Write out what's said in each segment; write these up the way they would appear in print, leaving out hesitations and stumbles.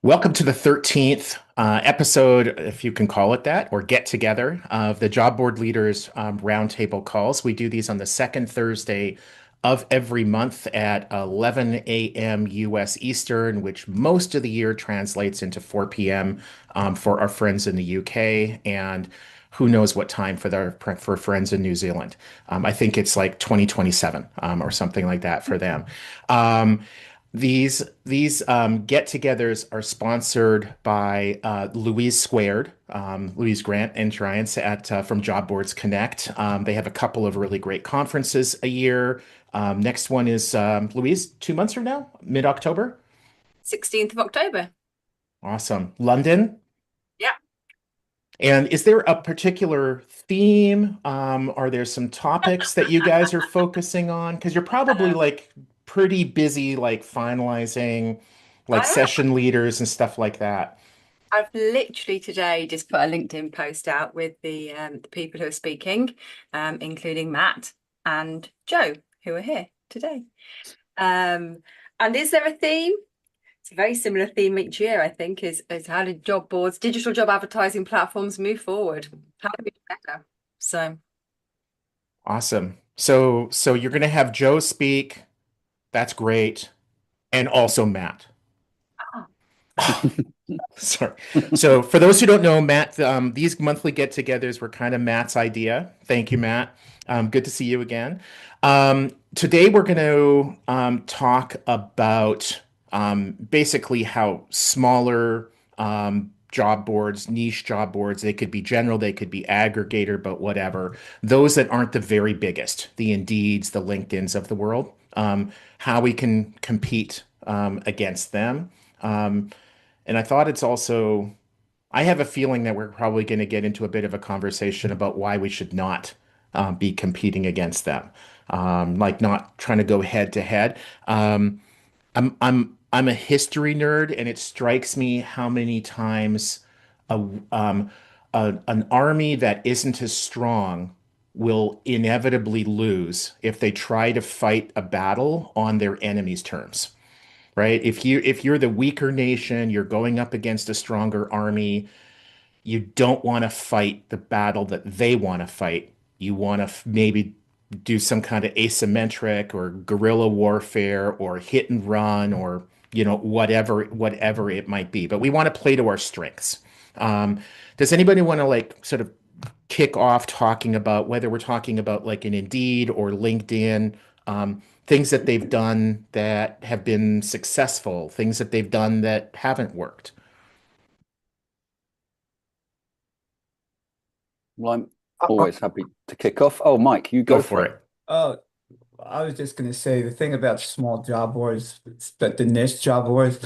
Welcome to the 13th episode, if you can call it that, or get together of the Job Board Leaders Roundtable calls. We do these on the second Thursday of every month at 11 a.m. US Eastern, which most of the year translates into 4 p.m. For our friends in the UK, and who knows what time for friends in New Zealand. I think it's like 2027 or something like that for them. Um, these get-togethers are sponsored by Louise Squared, Louise Grant and Giants at from Job Boards Connect. They have a couple of really great conferences a year. Next one is Louise, 2 months from now, mid-October. 16th of October. Awesome. London. Yeah. And is there a particular theme? Are there some topics that you guys are focusing on? Because you're probably Um, like pretty busy, like finalizing like I am. session leaders and stuff like that. I've literally today just put a LinkedIn post out with the people who are speaking, including Matt and Joe, who are here today. Um, and is there a theme? It's a very similar theme each year, I think, is how do job boards, digital job advertising platforms move forward? How do we do better? So Awesome. So you're gonna have Joe speak. That's great. And also Matt. Sorry. So for those who don't know, Matt, these monthly get-togethers were kind of Matt's idea. Thank you, Matt. Good to see you again. Today we're going to talk about basically how smaller job boards, niche job boards, they could be general, they could be aggregator, but whatever. Those that aren't the very biggest, the Indeeds, the LinkedIns of the world, how we can compete against them. Um, and I thought it's also, I have a feeling that we're probably going to get into a bit of a conversation about why we should not be competing against them, like not trying to go head to head. I'm a history nerd, and it strikes me how many times a, an army that isn't as strong will inevitably lose if they try to fight a battle on their enemy's terms, right? If you're the weaker nation, you're going up against a stronger army, you don't want to fight the battle that they want to fight. You want to maybe do some kind of asymmetric or guerrilla warfare or hit and run or whatever it might be. But we want to play to our strengths. Um, does anybody want to like sort of kick off talking about whether we're talking about like an Indeed or LinkedIn, things that they've done that have been successful, things that they've done that haven't worked? Well, I'm Uh, always happy to kick off. Oh, Mike, you Go go for for it. it. Oh, I was just going to say the thing about small job boards, but the niche job boards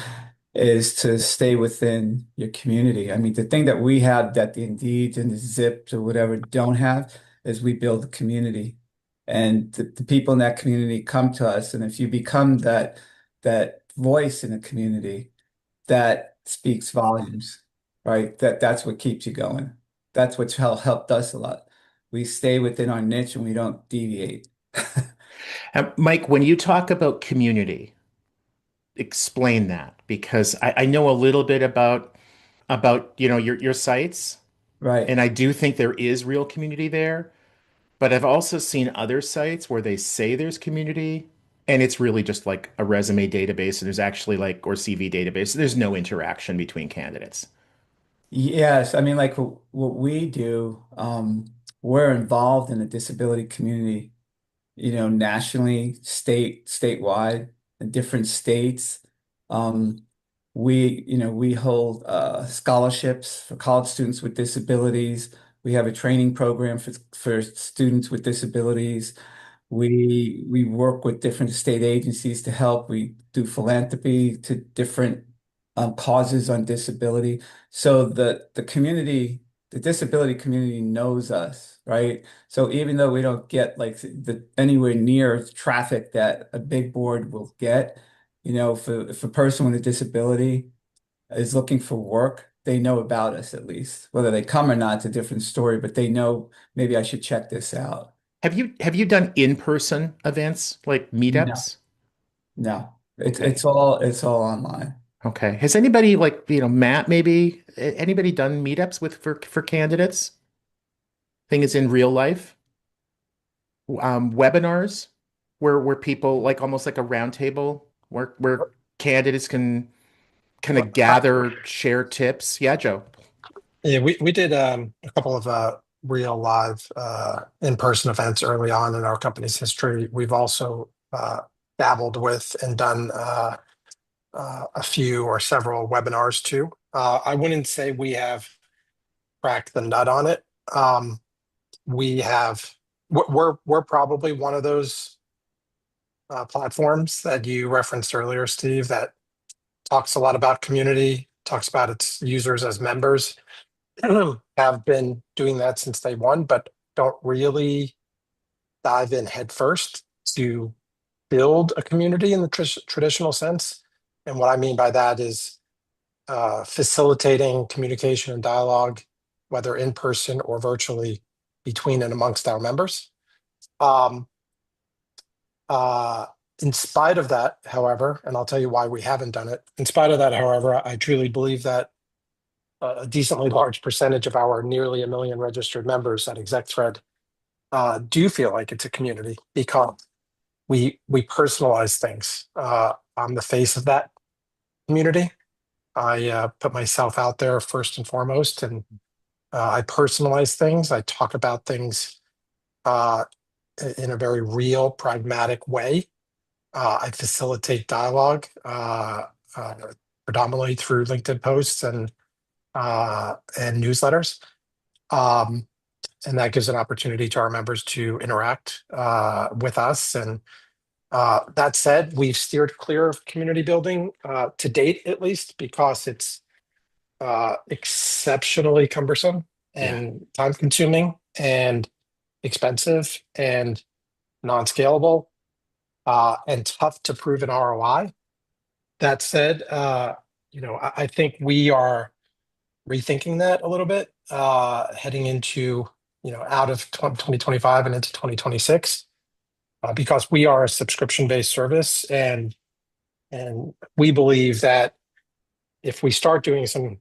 is to stay within your community. I mean, the thing that we have that the Indeeds and the Zips or whatever don't have is we build a community. And the people in that community come to us. And if you become that voice in the community, that speaks volumes, right? That's what keeps you going. That's what's helped us a lot. We stay within our niche and we don't deviate. Mike, when you talk about community, explain that because I know a little bit about your sites, Right. and I do think there is real community there. But I've also seen other sites where they say there's community, and it's really just like a resume database, and there's actually like or CV database. There's no interaction between candidates. Yes, I mean, like what we do, we're involved in the disability community, nationally, statewide, in different states. Um, we hold scholarships for college students with disabilities. We have a training program for students with disabilities. We work with different state agencies to help. We do philanthropy to different causes on disability. So the community, the disability community knows us, right? So even though we don't get like the anywhere near traffic that a big board will get, if a person with a disability is looking for work, they know about us at least. Whether they come or not, it's a different story, but they know maybe I should check this out. Have you done in-person events like No. meetups? No, it's Okay. it's all it's all online. Okay. Has anybody like, Matt, maybe anybody done meetups with for candidates? Thing is in real life, webinars where people like almost like a round table where candidates can kind of gather, share tips. Yeah, Joe. Yeah, we did a couple of real live in-person events early on in our company's history. We've also dabbled with and done a few or several webinars too. I wouldn't say we have cracked the nut on it. We have we're probably one of those platforms that you referenced earlier, Steve, that talks a lot about community, talks about its users as members. Have been doing that since day one, but don't really dive in headfirst to build a community in the traditional sense. And what I mean by that is facilitating communication and dialogue, whether in person or virtually, between and amongst our members. Um, uh, in spite of that, however, and I'll tell you why we haven't done it. In spite of that, however, I truly believe that a decently large percentage of our nearly 1 million registered members at ExecThread do feel like it's a community because we personalize things. I'm the face of that community. I put myself out there first and foremost, and I personalize things. I talk about things uh, in a very real, pragmatic way. I facilitate dialogue, uh, predominantly through LinkedIn posts and newsletters. Um, and that gives an opportunity to our members to interact with us. And that said, we've steered clear of community building to date, at least, because it's exceptionally cumbersome Yeah. and time consuming and expensive and non-scalable and tough to prove an ROI. That said, I think we are rethinking that a little bit, heading into, out of 2025 and into 2026, because we are a subscription-based service, and we believe that if we start doing some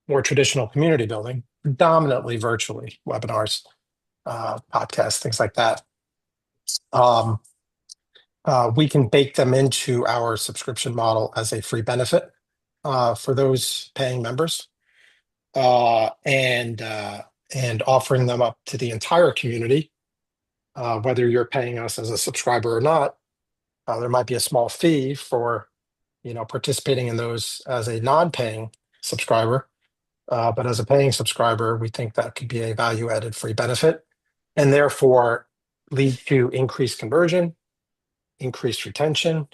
more traditional community building, predominantly virtually, webinars, podcasts, things like that, um, we can bake them into our subscription model as a free benefit for those paying members. And offering them up to the entire community, whether you're paying us as a subscriber or not. There might be a small fee for participating in those as a non-paying subscriber, but as a paying subscriber, we think that could be a value-added free benefit, and therefore lead to increased conversion, increased retention,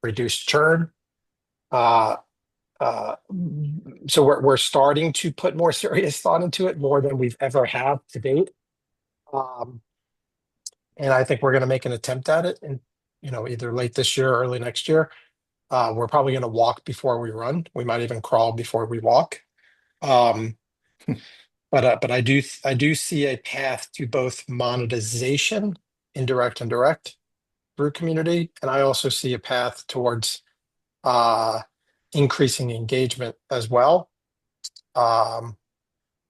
reduced churn. Uh, Uh, so we're starting to put more serious thought into it, more than we've ever have to date. Um, and I think we're going to make an attempt at it, and either late this year or early next year. We're probably going to walk before we run. We might even crawl before we walk. Um, but I do see a path to both monetization, indirect and direct, through community, and I also see a path towards uh, increasing engagement as well. Um,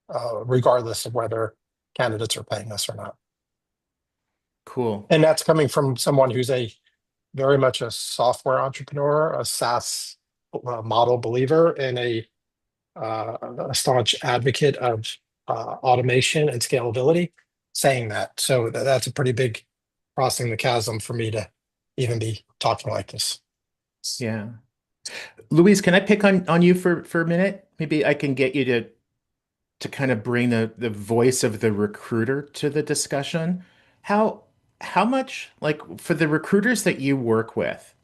Regardless of whether candidates are paying us or not. Cool. And that's coming from someone who's a very much a software entrepreneur, a SaaS model believer, and a staunch advocate of automation and scalability, saying that. So that's a pretty big crossing the chasm for me to even be talking like this. Yeah. Louise, can I pick on you for a minute? Maybe I can get you to kind of bring the voice of the recruiter to the discussion. How how much, like, for the recruiters that you work with,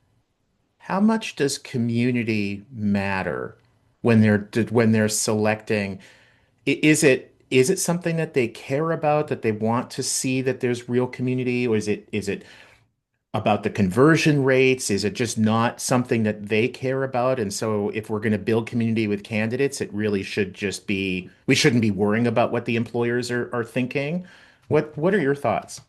how much does community matter when they're selecting? Is it something that they care about, that they want to see that there's real community, or is it about the conversion rates? Is it just not something that they care about? And so if we're going to build community with candidates, it really should just be, we shouldn't be worrying about what the employers are thinking. What are your thoughts?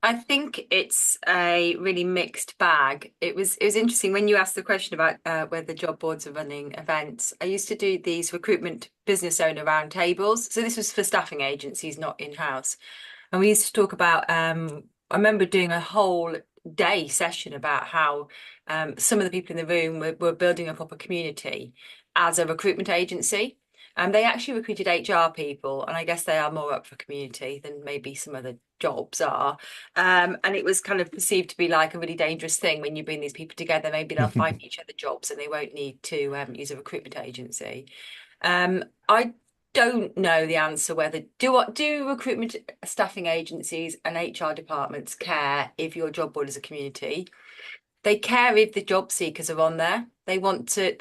I think it's a really mixed bag. It was interesting when you asked the question about whether job boards are running events. I used to do these recruitment business owner roundtables. So this was for staffing agencies, not in-house. And we used to talk about, I remember doing a whole day session about how some of the people in the room were building a proper community as a recruitment agency. They actually recruited HR people, and I guess they are more up for community than maybe some other jobs are. And it was kind of perceived to be like a really dangerous thing when you bring these people together. Maybe they'll find each other jobs and they won't need to use a recruitment agency. I don't know the answer whether do recruitment staffing agencies and HR departments care if your job board is a community. They care if the job seekers are on there. They want to,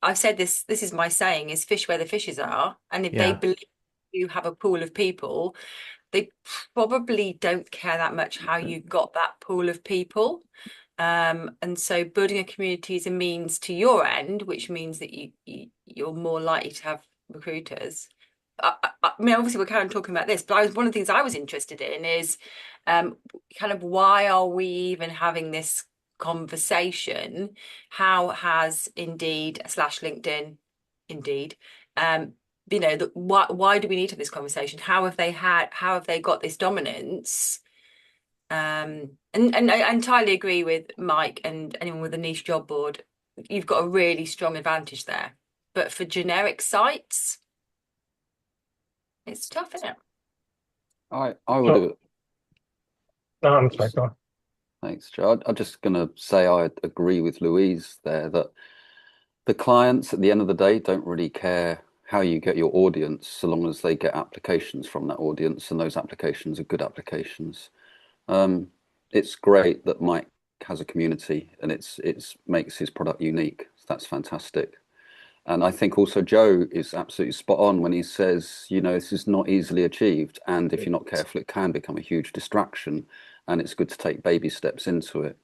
I've said this is my saying, is fish where the fishes are. And if they Yeah. believe you have a pool of people, they probably don't care that much how you got that pool of people. And so building a community is a means to your end, which means that you're more likely to have recruiters. I mean, obviously we're kind of talking about this, but one of the things I was interested in is kind of why are we even having this conversation? How has Indeed / LinkedIn, Indeed, why do we need to have this conversation? How have they got this dominance? And I entirely agree with Mike and anyone with a niche job board. You've got a really strong advantage there. But for generic sites, it's tough, isn't it? I would So, have. no, I'm sorry, go on. Thanks, Joe. I'm just going to say I agree with Louise there that the clients at the end of the day don't really care how you get your audience, so long as they get applications from that audience and those applications are good applications. It's great that Mike has a community and it's makes his product unique. That's fantastic. And I think also Joe is absolutely spot on when he says, this is not easily achieved. And if you're not careful, it can become a huge distraction. And it's good to take baby steps into it.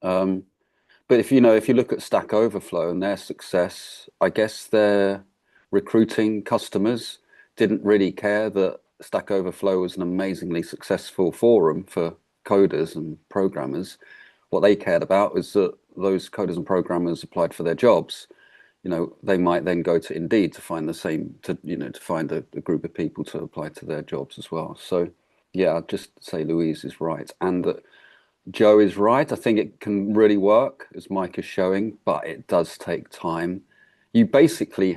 But if you look at Stack Overflow and their success, I guess their recruiting customers didn't really care that Stack Overflow was an amazingly successful forum for coders and programmers. What they cared about is that those coders and programmers applied for their jobs. They might then go to Indeed to find the same, to find a group of people to apply to their jobs as well. So, yeah, I'd just say Louise is right. And that Joe is right. I think it can really work, as Mike is showing, but it does take time. You're basically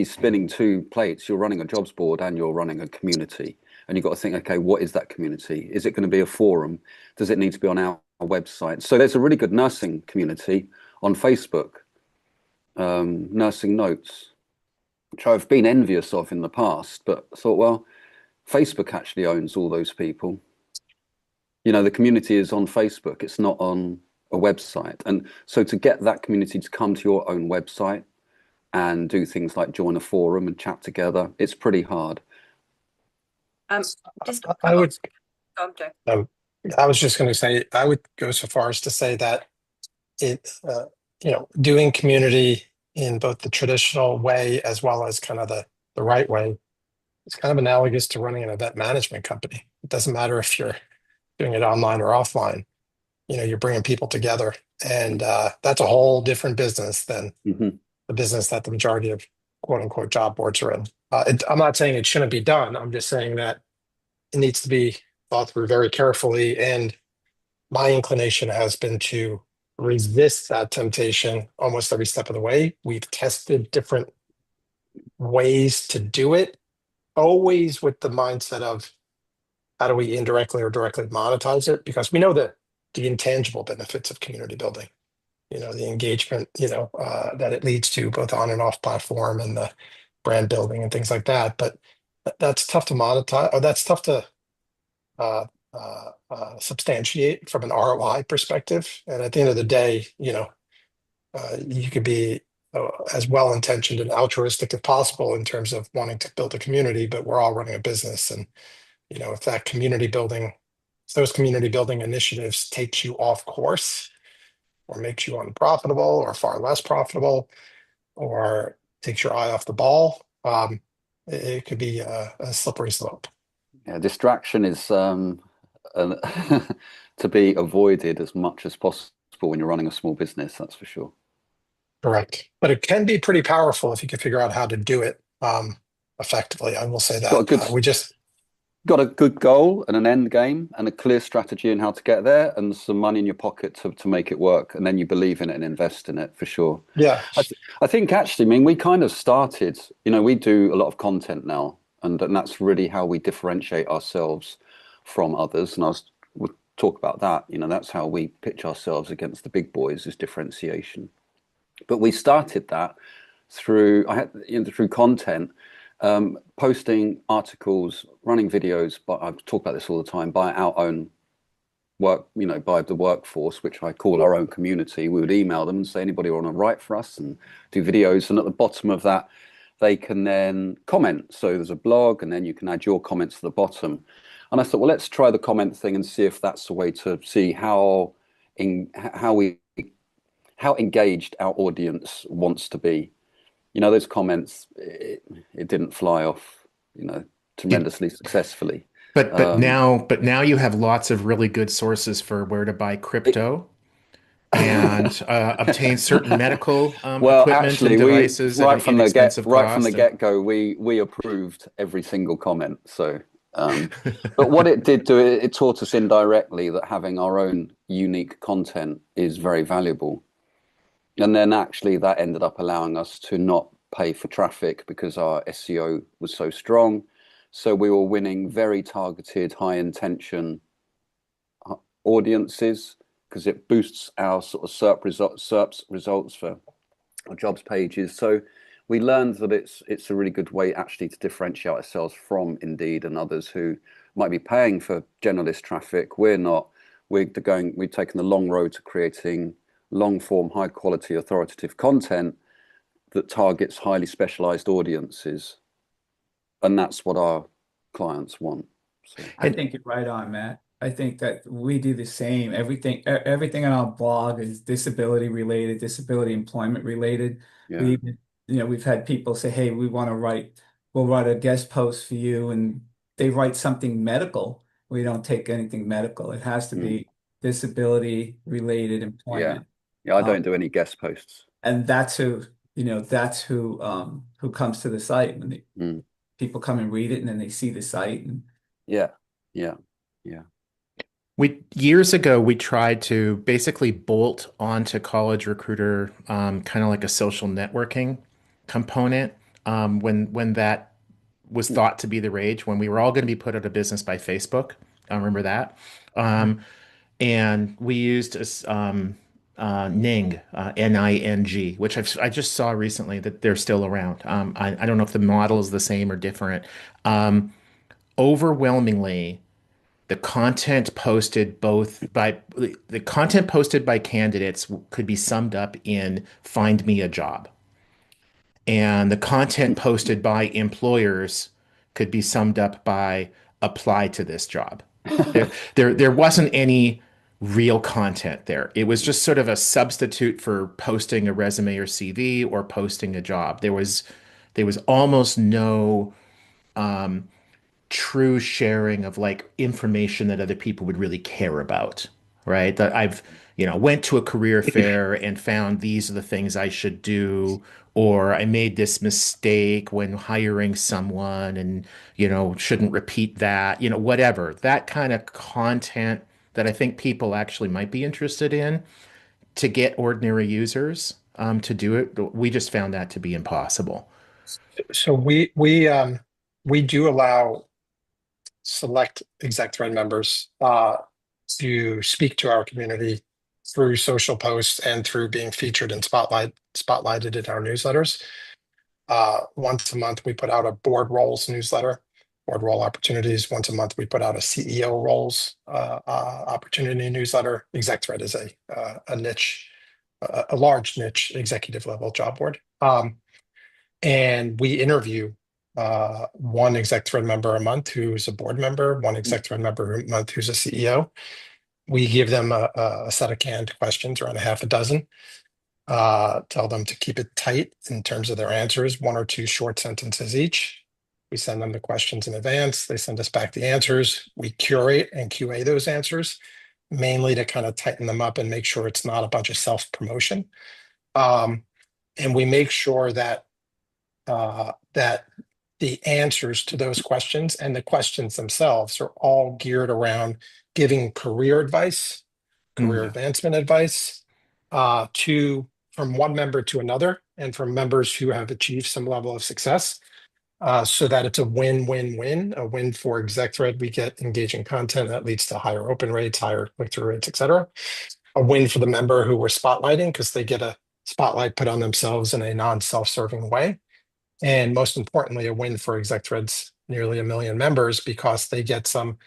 spinning two plates. You're running a jobs board and you're running a community. And you've got to think, okay, what is that community? Is it going to be a forum? Does it need to be on our website? So there's a really good nursing community on Facebook. Nursing notes, which I've been envious of in the past, but thought, well, Facebook actually owns all those people. The community is on Facebook, it's not on a website. And so to get that community to come to your own website and do things like join a forum and chat together, it's pretty hard. Just I would, Joe. I was just going to say, I would go so far as to say that doing community in both the traditional way as well as kind of the right way, it's kind of analogous to running an event management company. It doesn't matter if you're doing it online or offline. You're bringing people together, and that's a whole different business than the business that the majority of quote unquote job boards are in. I'm not saying it shouldn't be done. I'm just saying that it needs to be thought through very carefully. And my inclination has been to resist that temptation almost every step of the way. We've tested different ways to do it, always with the mindset of how do we indirectly or directly monetize it? Because we know that the intangible benefits of community building, the engagement, that it leads to both on and off platform and the brand building and things like that. But that's tough to monetize, or that's tough to substantiate from an ROI perspective. And at the end of the day, you could be as well-intentioned and altruistic as possible in terms of wanting to build a community, but we're all running a business. And, if those community building initiatives takes you off course or makes you unprofitable or far less profitable or takes your eye off the ball, it could be a slippery slope. Yeah, distraction is an, to be avoided as much as possible when you're running a small business, that's for sure. Correct. But it can be pretty powerful if you can figure out how to do it effectively. I will say Got a that. good got a good goal and an end game and a clear strategy in how to get there and some money in your pocket to make it work. And then you believe in it and invest in it for sure. Yeah. I think actually, I mean, we kind of started, we do a lot of content now, and that's really how we differentiate ourselves from others. And we'll talk about that. That's how we pitch ourselves against the big boys, is differentiation. But we started that through content, posting articles, running videos. But I talk about this all the time, by our own work, by the workforce, which I call our own community. We would email them and say, anybody want to write for us and do videos? And at the bottom of that, they can then comment. So there's a blog, and then you can add your comments to the bottom. And I thought, well, let's try the comment thing and see if that's a way to see how engaged our audience wants to be. Those comments, it didn't fly off, tremendously successfully. But now you have lots of really good sources for where to buy crypto and obtain certain medical Well, equipment actually, and devices at an inexpensive right from cost. the get-go, we approved every single comment. So, but what it did do, it taught us indirectly that having our own unique content is very valuable. And then actually that ended up allowing us to not pay for traffic because our SEO was so strong. So we were winning very targeted, high intention audiences because it boosts our sort of SERP results for our jobs pages. So we learned that it's a really good way actually to differentiate ourselves from Indeed and others who might be paying for generalist traffic. We're not. We've taken the long road to creating long form, high quality, authoritative content that targets highly specialized audiences. And that's what our clients want. So. I think you're right on, Matt. I think that we do the same. Everything on our blog is disability related, disability employment related. Yeah. We've had people say, "Hey, we'll write a guest post for you," and they write something medical. We don't take anything medical. It has to be disability related employment. Yeah, I don't do any guest posts. And that's who comes to the site when people come and read it, and then they see the site. And yeah. Years ago, we tried to basically bolt onto College Recruiter, kind of like a social networking component, when that was thought to be the rage, when we were all going to be put out of business by Facebook. I remember that. And we used Ning, Ning, which I just saw recently that they're still around. I don't know if the model is the same or different. Overwhelmingly, the content posted by candidates could be summed up in "find me a job," and the content posted by employers could be summed up by "apply to this job." There wasn't any real content there. It was just sort of a substitute for posting a resume or CV or posting a job. There was almost no true sharing of like information that other people would really care about, right? That I've, went to a career fair and found these are the things I should do, or I made this mistake when hiring someone and, shouldn't repeat that, whatever. That kind of content that I think people actually might be interested in to get ordinary users to do it. We just found that to be impossible. So we do allow select exec thread members to speak to our community through social posts and through being featured and spotlighted in our newsletters. Once a month, we put out a board roles newsletter, board role opportunities. Once a month, we put out a CEO roles opportunity newsletter. Exec thread is a niche, a large niche executive level job board. And we interview one exec thread member a month who's a board member, one exec thread member a month who's a CEO. We give them a set of canned questions, around a half a dozen. Tell them to keep it tight in terms of their answers, one or two short sentences each. We send them the questions in advance. They send us back the answers. We curate and QA those answers, mainly to kind of tighten them up and make sure it's not a bunch of self-promotion. And we make sure that that the answers to those questions and the questions themselves are all geared around giving career advice, career advancement advice, from one member to another, and from members who have achieved some level of success, so that it's a win-win-win. A win for exec thread, we get engaging content that leads to higher open rates, higher click-through rates, etc. A win for the member who we're spotlighting because they get a spotlight put on themselves in a non-self-serving way. And most importantly, a win for exec threads, nearly 1 million members, because they get some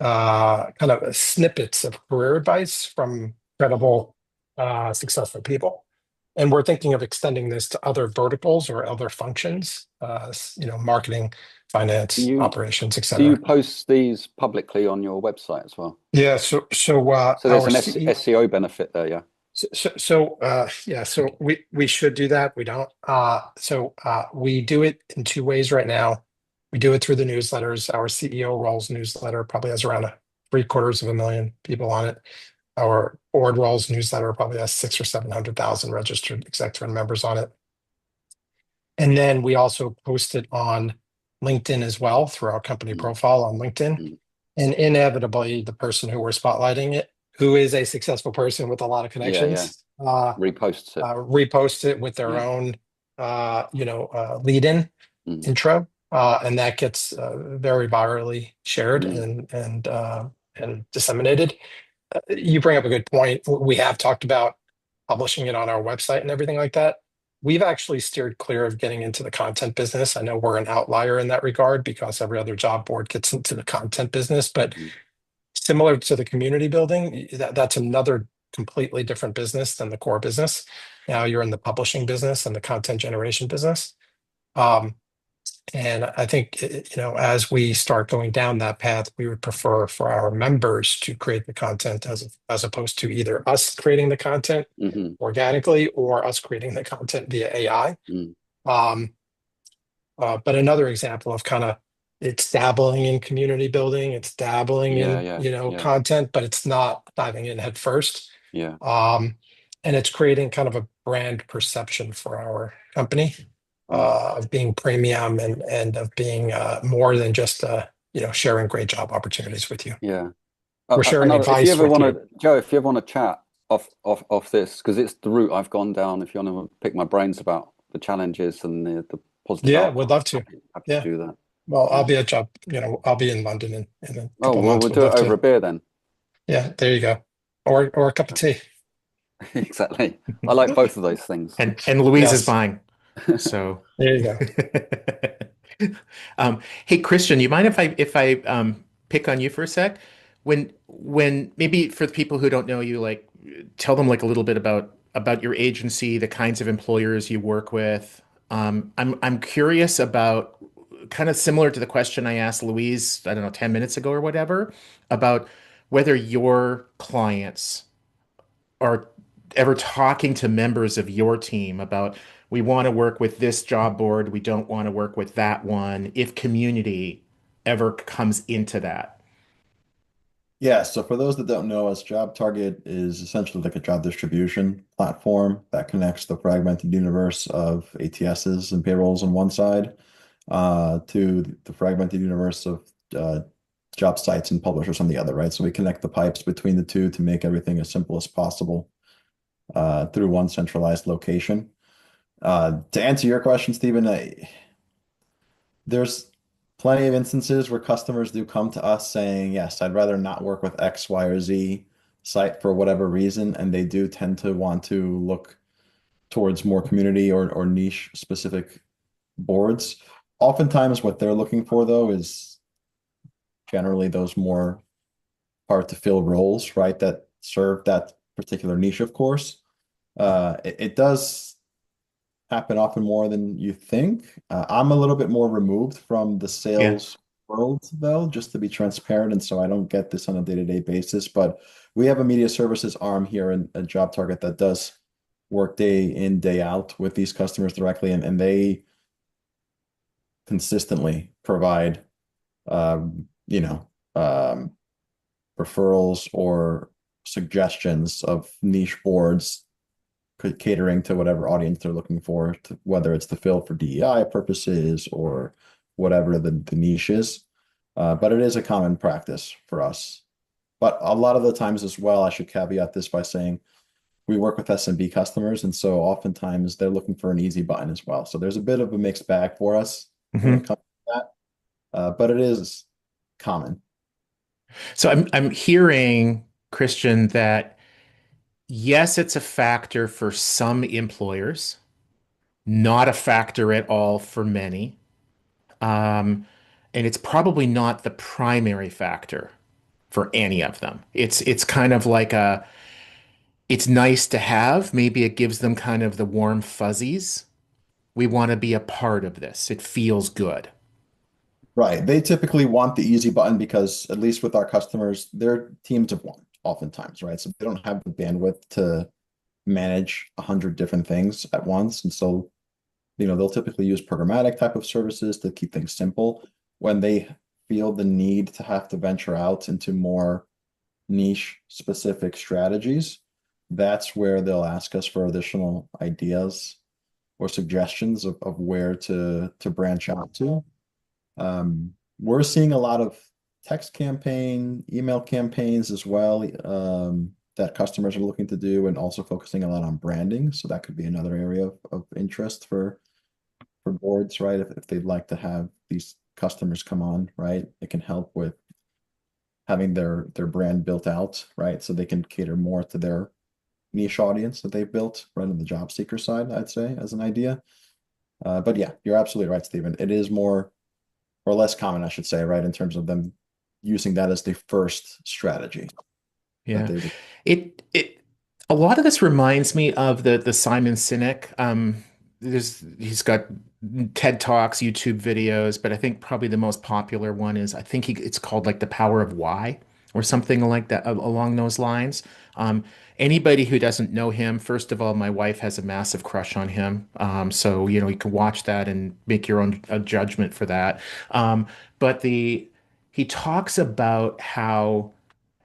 kind of snippets of career advice from credible, successful people. And we're thinking of extending this to other verticals or other functions, marketing, finance, operations, Do etc. you post these publicly on your website as well? Yeah. So there's our an CEO SEO benefit there, yeah. So we should do that. We don't. We do it in 2 ways right now. We do it through the newsletters. Our CEO Roles newsletter probably has around 750,000 people on it. Our board Roles newsletter probably has 600,000 or 700,000 registered executive members on it. And then we also post it on LinkedIn as well through our company profile on LinkedIn. And inevitably, the person who we're spotlighting it, who is a successful person with a lot of connections, reposts it with their own, lead-in intro, and that gets very virally shared and disseminated. You bring up a good point. We have talked about publishing it on our website and everything like that. We've actually steered clear of getting into the content business. I know we're an outlier in that regard because every other job board gets into the content business, but similar to the community building, that's another completely different business than the core business. Now you're in the publishing business and the content generation business. And I think, as we start going down that path, we would prefer for our members to create the content as opposed to either us creating the content organically or us creating the content via AI. But another example of kind of it's dabbling in community building, it's dabbling in content, but it's not diving in head first. And it's creating kind of a brand perception for our company. Of being premium and of being more than just sharing great job opportunities with you. Yeah, we're sharing advice. If you ever want to, Joe, if you ever want to chat off this, because it's the route I've gone down. If you want to pick my brains about the challenges and the positive, we'd love to. Happy to do that. Well, I'll be at Job. I'll be in London in a couple months. We'll do it over a beer then. Yeah, there you go, or a cup of tea. Exactly. I like both of those things. And Louise is buying. So there you go. Hey, Christian, you mind if I pick on you for a sec? When maybe for the people who don't know you, like tell them like a little bit about your agency, the kinds of employers you work with. I'm curious about, kind of similar to the question I asked Louise, I don't know, 10 minutes ago or whatever, about whether your clients are ever talking to members of your team about, we want to work with this job board, we don't want to work with that one, if community ever comes into that. Yeah, so for those that don't know us, Job Target is essentially like a job distribution platform that connects the fragmented universe of ATSs and payrolls on one side to the fragmented universe of job sites and publishers on the other, right? So we connect the pipes between the two to make everything as simple as possible through one centralized location. To answer your question, Stephen, there's plenty of instances where customers do come to us saying, yes, I'd rather not work with X, Y, or Z site for whatever reason, and they do tend to want to look towards more community or niche specific boards. Oftentimes what they're looking for, though, is generally those more hard to fill roles, right, that serve that particular niche, of course. It does happen often more than you think. I'm a little bit more removed from the sales world, though, just to be transparent, and so I don't get this on a day-to-day basis. But we have a media services arm here at Job Target that does work day in, day out with these customers directly, and they consistently provide, you know, referrals or suggestions of niche boards catering to whatever audience they're looking for, whether it's to fill for DEI purposes or whatever the niche is. But it is a common practice for us. But a lot of the times as well, I should caveat this by saying we work with SMB customers, and so oftentimes they're looking for an easy button as well. So there's a bit of a mixed bag for us when it comes to that, but it is common. So I'm hearing, Christian, that yes, it's a factor for some employers, not a factor at all for many. And it's probably not the primary factor for any of them. It's kind of like it's nice to have. Maybe it gives them kind of the warm fuzzies. We want to be a part of this. It feels good. Right. They typically want the easy button because, at least with our customers, they're teams of one oftentimes, right? So they don't have the bandwidth to manage 100 different things at once. And so, they'll typically use programmatic type of services to keep things simple. When they feel the need to have to venture out into more niche specific strategies, that's where they'll ask us for additional ideas or suggestions of where to branch out to. We're seeing a lot of text campaign, email campaigns as well, that customers are looking to do, and also focusing a lot on branding. So that could be another area of interest for boards, right? If they'd like to have these customers come on, right? It can help with having their brand built out, right? So they can cater more to their niche audience that they've built right on the job seeker side, I'd say, as an idea. But yeah, you're absolutely right, Stephen. It is more or less common, I should say, right, in terms of them using that as the first strategy. Yeah. It a lot of this reminds me of the Simon Sinek. He's got TED Talks, YouTube videos, but I think probably the most popular one is it's called like The Power of Why or something like that along those lines. Anybody who doesn't know him, first of all, my wife has a massive crush on him. So you can watch that and make your own judgment for that. But he talks about how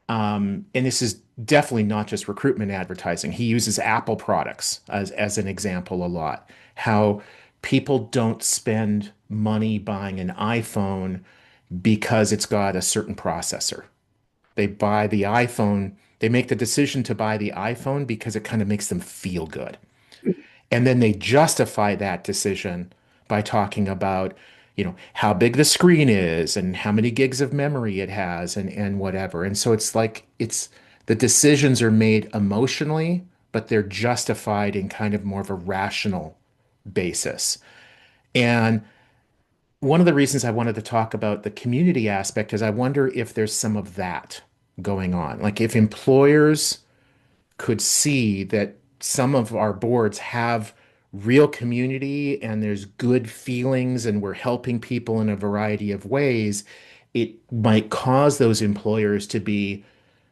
and this is definitely not just recruitment advertising. He uses Apple products as an example a lot. How people don't spend money buying an iPhone because it's got a certain processor. They buy the iPhone, they make the decision to buy the iPhone because it kind of makes them feel good. And then they justify that decision by talking about, how big the screen is and how many gigs of memory it has and whatever. And so it's like the decisions are made emotionally, but they're justified in kind of more of a rational basis. And one of the reasons I wanted to talk about the community aspect is I wonder if there's some of that going on. Like if employers could see that some of our boards have real community and there's good feelings and we're helping people in a variety of ways, it might cause those employers to be,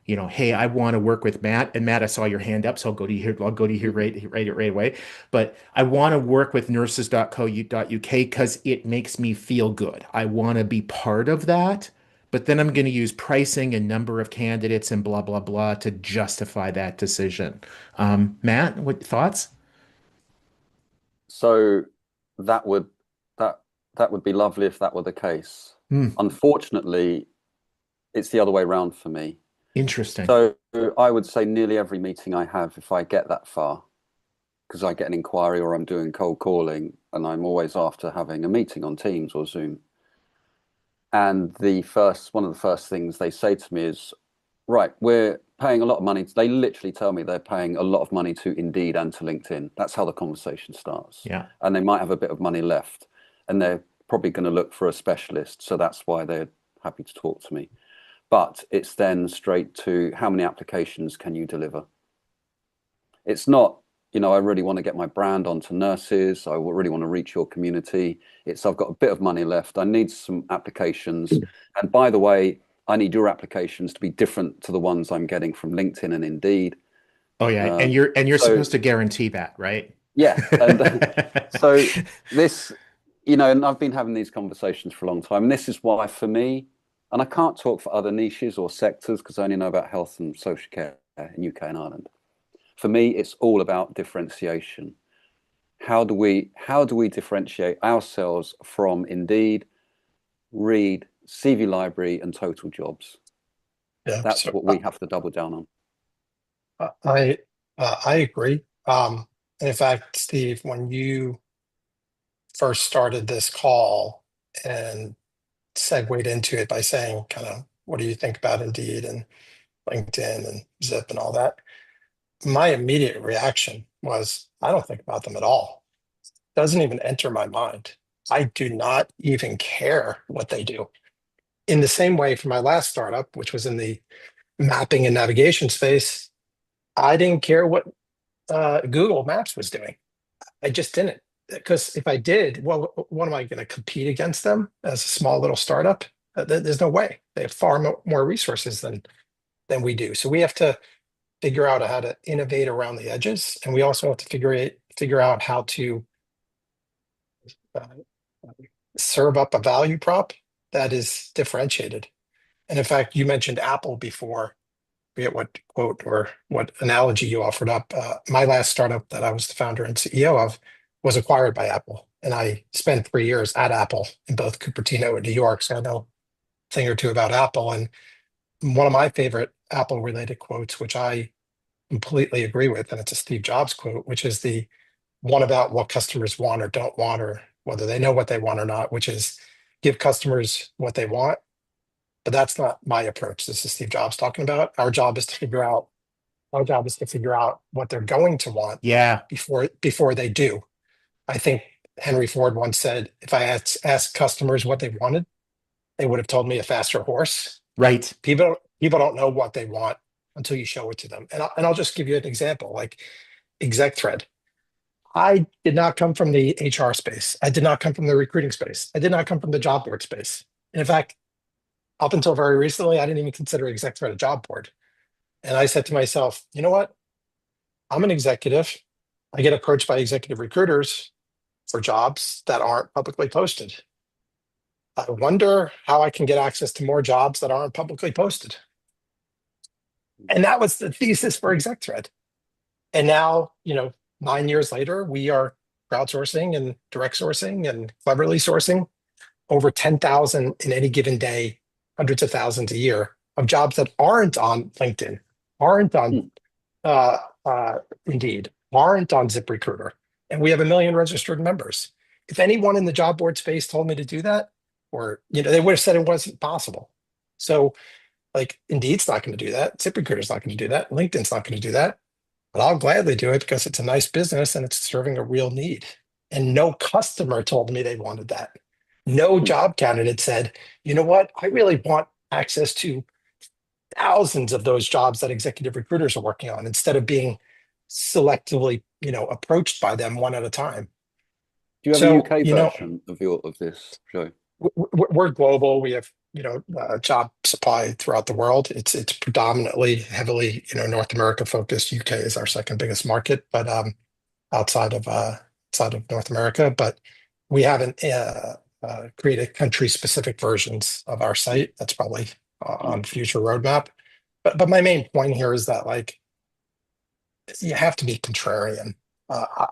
hey, I want to work with Matt. And Matt, I saw your hand up, so I'll go to you here. I'll go to you here right away. But I want to work with nurses.co.uk because it makes me feel good. I want to be part of that. But then I'm going to use pricing and number of candidates and blah, blah, blah to justify that decision. Matt, what thoughts? So that would that would be lovely if that were the case. Unfortunately, it's the other way around for me. Interesting. So I would say nearly every meeting I have, if I get that far, because I get an inquiry or I'm doing cold calling, and I'm always after having a meeting on Teams or Zoom. And one of the first things they say to me is, right, we're paying a lot of money. They literally tell me they're paying a lot of money to Indeed and to LinkedIn. That's how the conversation starts. Yeah. And they might have a bit of money left, and they're probably going to look for a specialist. So that's why they're happy to talk to me. But it's then straight to how many applications can you deliver? It's not, I really want to get my brand onto nurses. I really want to reach your community. I've got a bit of money left. I need some applications. And by the way, I need your applications to be different to the ones I'm getting from LinkedIn and Indeed. Oh yeah, and you're supposed to guarantee that, right? Yeah. And so this, and I've been having these conversations for a long time. And this is why, for me, and I can't talk for other niches or sectors because I only know about health and social care in UK and Ireland. For me, it's all about differentiation. How do we differentiate ourselves from Indeed, Reed, CV Library, and Total Jobs? Yeah, That's so what we have to double down on. I agree. And in fact, Steve, when you first started this call and segued into it by saying kind of what do you think about Indeed and LinkedIn and Zip and all that, my immediate reaction was I don't think about them at all. It doesn't even enter my mind. I do not even care what they do. In the same way, for my last startup, which was in the mapping and navigation space, I didn't care what Google Maps was doing. I just didn't. Because if I did, well, what am I going to compete against them as a small little startup? There's no way. They have far more resources than we do. So we have to figure out how to innovate around the edges, and we also have to figure out how to uh, serve up a value prop that is differentiated. And in fact, you mentioned Apple before. I forget what quote or what analogy you offered up. My last startup that I was the founder and CEO of was acquired by Apple. And I spent 3 years at Apple in both Cupertino and New York. So I know a thing or two about Apple. And one of my favorite Apple related quotes, which I completely agree with, and it's a Steve Jobs quote, which is the one about what customers want or don't want, or whether they know what they want or not, which is give customers what they want. But that's not my approach. This is Steve Jobs talking about. Our job is to figure out what they're going to want Yeah, before they do. I think Henry Ford once said, if I asked customers what they wanted, they would have told me a faster horse. right. People don't know what they want until you show it to them. And I'll just give you an example, like exec thread. I did not come from the HR space. I did not come from the recruiting space. I did not come from the job board space. And in fact, up until very recently, I didn't even consider exec thread a job board. And I said to myself, you know what? I'm an executive. I get approached by executive recruiters for jobs that aren't publicly posted. I wonder how I can get access to more jobs that aren't publicly posted. And that was the thesis for exec thread. And now, 9 years later, we are crowdsourcing and direct sourcing and cleverly sourcing over 10,000 in any given day, hundreds of thousands a year of jobs that aren't on LinkedIn, aren't on uh, Indeed, aren't on ZipRecruiter. And we have 1 million registered members. If anyone in the job board space told me to do that, or they would have said it wasn't possible. So like Indeed's not going to do that. ZipRecruiter's not going to do that. LinkedIn's not going to do that. But I'll gladly do it because it's a nice business and it's serving a real need. And no customer told me they wanted that. No job candidate said, you know what? I really want access to thousands of those jobs that executive recruiters are working on instead of being selectively, approached by them one at a time. Do you have a So, UK version of this show? we're global. We have, job supply throughout the world. It's predominantly heavily, North America focused. UK is our second biggest market, but outside of North America. But we haven't created country specific versions of our site. That's probably on future roadmap. But my main point here is that like you have to be contrarian.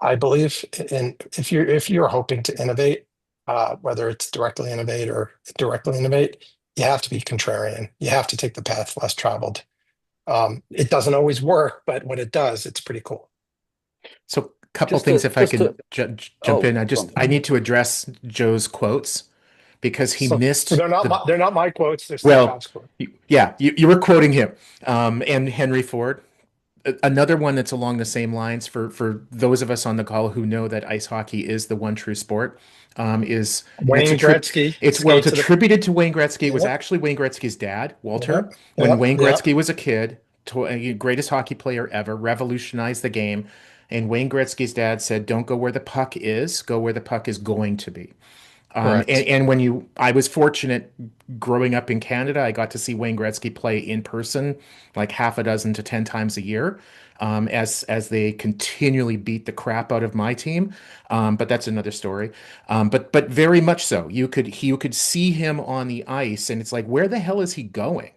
I believe in if you're hoping to innovate, whether it's directly innovate or indirectly innovate, you have to be contrarian. You have to take the path less traveled. It doesn't always work, but when it does, it's pretty cool. So a couple things, if I can jump in. go on. I need to address Joe's quotes because he So missed they're not my quotes. They're Steve well, Jobs quotes. yeah, you were quoting him, and Henry Ford. Another one that's along the same lines for those of us on the call who know that ice hockey is the one true sport, is and Wayne Gretzky. it's attributed to Wayne Gretzky. It was Yep. actually Wayne Gretzky's dad, Walter. Yep. When Yep. Wayne Yep. Gretzky was a kid, greatest hockey player ever, revolutionized the game. And Wayne Gretzky's dad said, "Don't go where the puck is, go where the puck is going to be." Correct. And I was fortunate growing up in Canada, I got to see Wayne Gretzky play in person like half a dozen to 10 times a year, as they continually beat the crap out of my team. But that's another story. But very much so. You could see him on the ice, and it's like, where the hell is he going?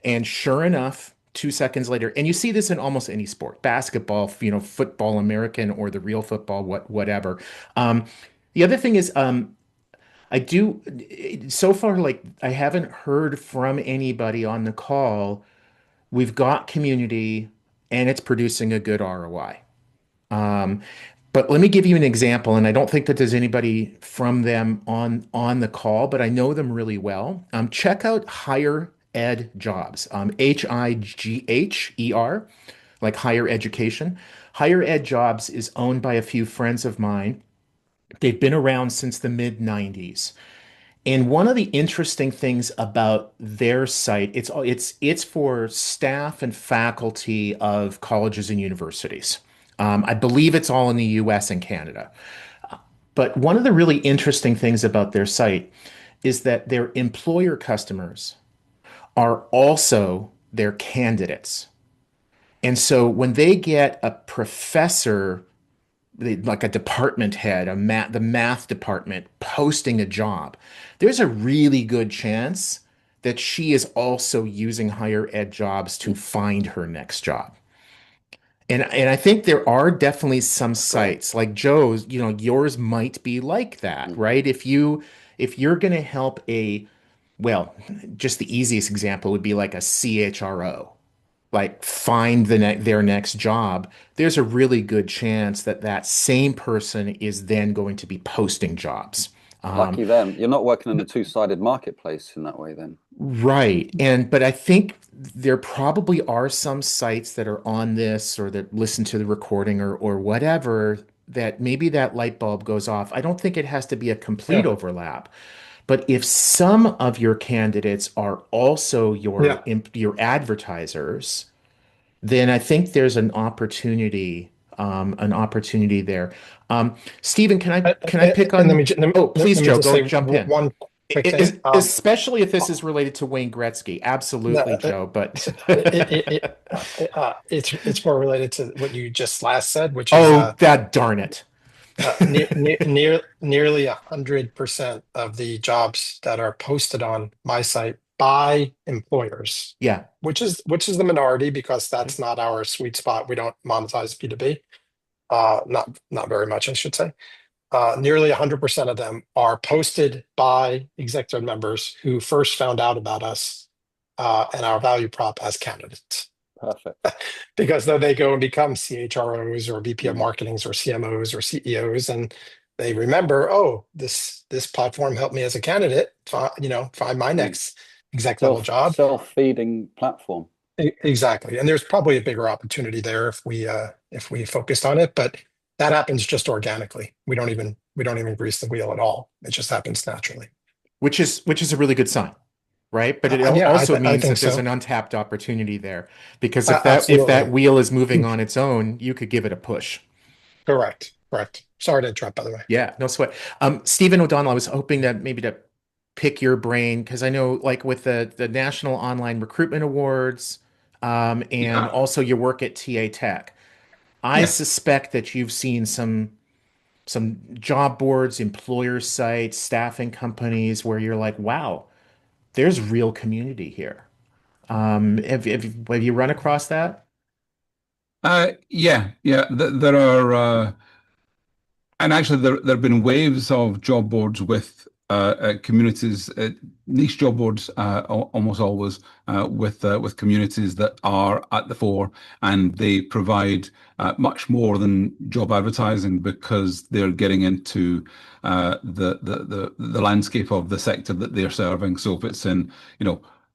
And sure enough, 2 seconds later, and you see this in almost any sport, basketball, football, American or the real football, whatever. Um, the other thing is, I do so far, like I haven't heard from anybody on the call. We've got community and it's producing a good ROI. Um, but let me give you an example, and I don't think that there's anybody from them on the call, but I know them really well. Check out Higher Ed Jobs, HIGHER, like higher education. Higher Ed Jobs is owned by a few friends of mine. They've been around since the mid 90s. And one of the interesting things about their site, it's for staff and faculty of colleges and universities. I believe it's all in the US and Canada. But one of the really interesting things about their site is that their employer customers are also their candidates. And so when they get a professor, like a department head, the math department posting a job, there's a really good chance that she is also using higher ed jobs to find her next job. And I think there are definitely some That's great. sites like Joe's, yours might be like that, Mm. right? If you're going to help well, just the easiest example would be like a CHRO, like find their next job. There's a really good chance that that same person is then going to be posting jobs. Um, Lucky them. You're not working in a two-sided marketplace in that way then. Right. But I think there probably are some sites that are on this or that listen to the recording or whatever that maybe that light bulb goes off. I don't think it has to be a complete Yeah. overlap. But if some of your candidates are also Yeah. your advertisers, then I think there's an opportunity there. Stephen, can I pick And on? Oh, please, let me Joe, just go say jump in. one quick thing. Especially if this is related to Wayne Gretzky. No, Absolutely, Joe. But it's more related to what you just last said, which is oh, that darn it. nearly 100% of the jobs that are posted on my site by employers, Yeah. which is the minority because that's not our sweet spot. We don't monetize B2B. Not very much, I should say. Nearly 100% of them are posted by executive members who first found out about us and our value prop as candidates. Perfect. Because then they go and become CHROs or VP of Mm. marketings or CMOs or CEOs, and they remember, oh, this platform helped me as a candidate, find my Mm. next exec level job. Self-feeding platform. Exactly, and there's probably a bigger opportunity there if we focused on it, but that happens just organically. We don't even grease the wheel at all. It just happens naturally. Which is a really good sign, right? But it Yeah, also I means think that there's so. an untapped opportunity there because if that Absolutely. wheel is moving on its own, you could give it a push. Correct. Sorry to interrupt, by the way. Yeah, no sweat. Stephen O'Donnell, I was hoping that maybe to pick your brain because I know, like with the National Online Recruitment Awards, and Yeah. also your work at TA Tech, I Yes. suspect that you've seen some job boards, employer sites, staffing companies where you're like, wow, there's real community here. Have you run across that? Yeah. There are, and actually, there have been waves of job boards with communities, niche job boards, almost always with communities that are at the fore, and they provide much more than job advertising because they're getting into the landscape of the sector that they're serving. So if it's in,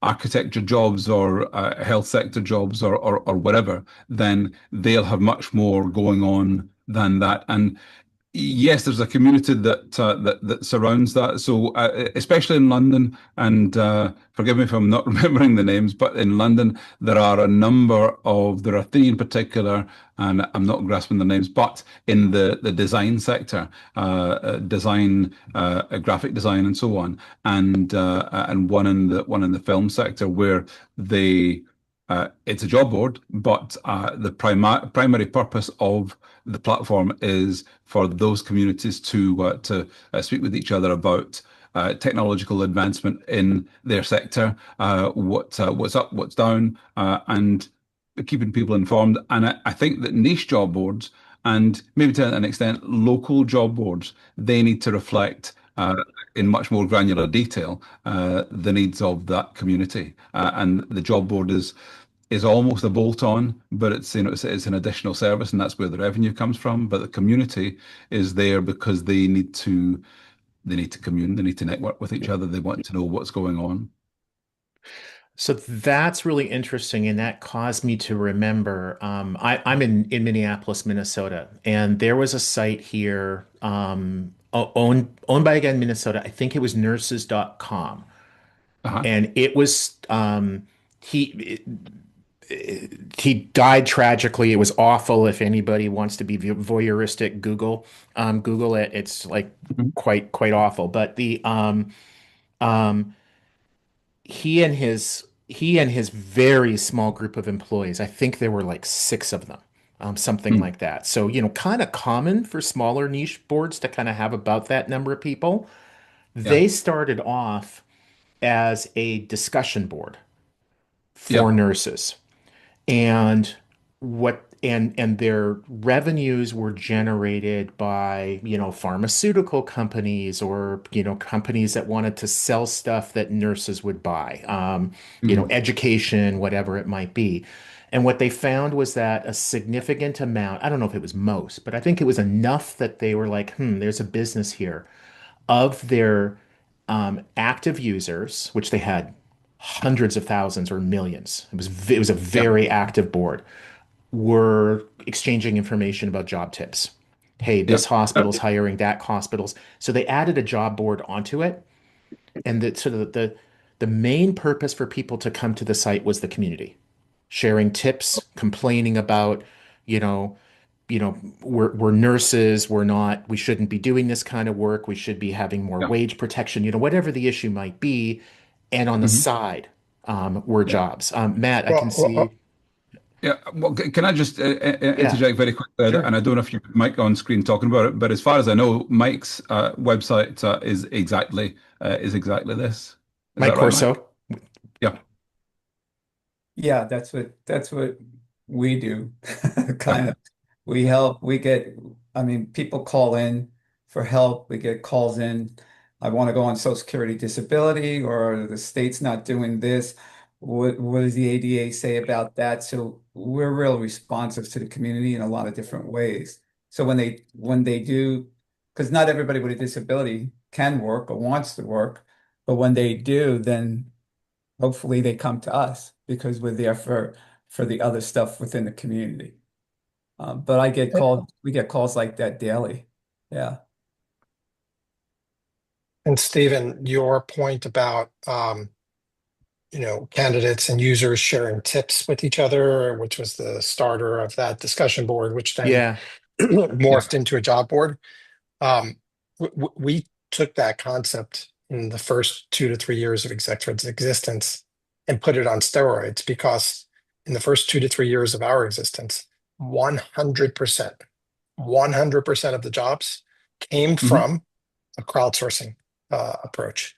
architecture jobs or health sector jobs or whatever, then they'll have much more going on than that. And Yes, there's a community that surrounds that. So, especially in London, and forgive me if I'm not remembering the names, but in London there are a number of there are three in particular, and I'm not grasping the names, but in the design sector, design, graphic design, and so on, and one in the film sector where they it's a job board, but the primary purpose of the platform is for those communities to speak with each other about technological advancement in their sector, what's up, what's down, and keeping people informed. And I think that niche job boards and maybe to an extent local job boards, they need to reflect in much more granular detail the needs of that community. And the job board is almost a bolt-on, but it's an additional service, and that's where the revenue comes from. But the community is there because they need to commune, they need to network with each other, they want to know what's going on. So that's really interesting, and that caused me to remember. I'm in Minneapolis, Minnesota, and there was a site here owned by again Minnesota. I think it was nurses.com, Uh-huh. and it was he he died tragically. It was awful. If anybody wants to be voyeuristic, Google it. It's like Mhm. quite awful. But um, he and his very small group of employees, I think there were like six of them, something Mm. like that. So, kind of common for smaller niche boards to kind of have about that number of people. Yeah. They started off as a discussion board for Yeah. nurses. And their revenues were generated by, pharmaceutical companies or, companies that wanted to sell stuff that nurses would buy, Mm. education, whatever it might be. And what they found was that a significant amount, I don't know if it was most, but I think it was enough that they were like, there's a business here of their active users, which they had hundreds of thousands or millions. It was a Yeah. very active board. Were exchanging information about job tips. Hey, Yeah. this hospital's hiring, that hospital's. So they added a job board onto it, and the main purpose for people to come to the site was the community, sharing tips, complaining about, you know, we're nurses, we shouldn't be doing this kind of work. We should be having more Yeah. wage protection, whatever the issue might be. And on the Mhm. side, were Yeah. jobs. Matt, I can Well, see. Yeah, well, can I just Yeah, interject very quickly? And sure. I don't know if you have Mike on screen talking about it, but as far as I know, Mike's website is exactly this. Is Mike that right, Mike? Corso. Yeah, Yeah, that's what we do. yeah, Kind of. We help, I mean, people call in for help. We get calls in. I want to go on Social Security disability, or the state's not doing this. What does the ADA say about that? So we're real responsive to the community in a lot of different ways. So when they do, because not everybody with a disability can work or wants to work, but when they do, then hopefully they come to us because we're there for the other stuff within the community. But we get calls like that daily. Yeah. and Stephen, your point about candidates and users sharing tips with each other, which was the starter of that discussion board, which then Yeah. yeah, morphed into a job board. Um, we took that concept in the first 2 to 3 years of Exectra's existence and put it on steroids, because in the first 2 to 3 years of our existence, 100%, 100% of the jobs came hmm, from a crowdsourcing approach.